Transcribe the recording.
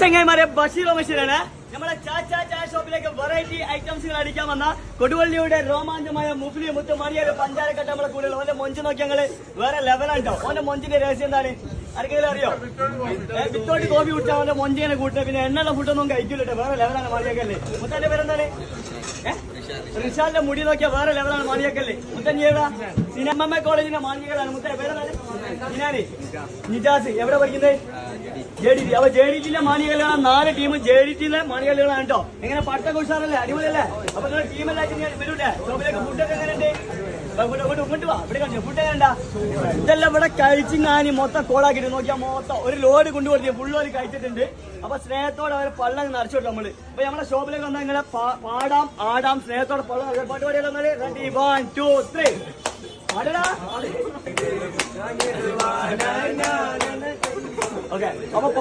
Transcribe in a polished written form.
ചെങ്ങായിമാരെ ബഷീർ ബഷീറാണ് നമ്മളെ ചായ ഷോപ്പിലേക്ക് വെറൈറ്റി ഐറ്റംസുകൾ അടിക്കാൻ വന്ന കൊടുവള്ളിയുടെ രോമാഞ്ചമായ മുഫ്ലി മുത്ത് മണിയൊരു പഞ്ചാരക്കട്ട നമ്മളെ കൂടെ ഓന്റെ മൊഞ്ച് നോക്കി ഞങ്ങള് വേറെ ലെവലാണ്ടോ. ഓന്റെ മൊഞ്ചിന്റെ രഹസ്യം എന്താണ് ആർക്കെങ്കിലും അറിയോ? വിത്തോട്ട് കോഫി കുടിച്ചാൽ അവന്റെ മൊഞ്ചിനെ കൂട്ടുക, പിന്നെ എണ്ണുള്ള ഫുഡൊന്നും കഴിക്കില്ലട്ടെ. വേറെ ലെവലാണ് മാളിയേക്കല്ലേ. മുത്തന്റെ പേരെന്താണ്? റിഷാലിന്റെ മുടി നോക്കിയാൽ വേറെ ലെവലാണ് മാളിയേക്കല്ലേ. മുത്തൻ എവിടാ? സിനിമ കോളേജിന്റെ മാളികകളാണ്. മുത്തന്റെ പേരെന്താണ്? സിനാനി നിജാസ്. എവിടെ പഠിക്കുന്നത്? JDT. അപ്പൊ JDTയിലെ മാണികളിലാണ് 4 ടീം. JDTയിലെ മാണികളികളാണ് കേട്ടോ. എങ്ങനെ പട്ടൊക്കെ ഉഷാറല്ലേ? അടിപൊളിയല്ലേ? അപ്പൊ നിങ്ങൾ ടീമെല്ലാം വരൂട്ടെ ഷോപ്പിലേക്ക്. ഫുഡൊക്കെ എങ്ങനെയുണ്ട്? ഇങ്ങോട്ട് വാ. ഇവിടെ കണ്ടു ഫുഡ് എങ്ങനെയുണ്ടാ? ഇതെല്ലാം ഇവിടെ കഴിച്ചിങ്ങാനി മൊത്തം കോളാക്കിട്ട് നോക്കിയാൽ മൊത്തം ഒരു ലോഡ് കൊണ്ടുപോയി ഫുള്ളോര് കഴിച്ചിട്ടുണ്ട്. അപ്പൊ സ്നേഹത്തോടെ അവരെ പള്ളം നിറച്ചു കൊടുക്കും നമ്മള്. അപ്പൊ നമ്മുടെ ഷോപ്പിലേക്ക് വന്നാൽ ഇങ്ങനെ പാടാം ആടാം സ്നേഹത്തോടെ പള്ളം പാട്ട് പാടിയാലോ? റെഡി 1 2 3 പാടടാ. ഓക്കെ. അപ്പൊ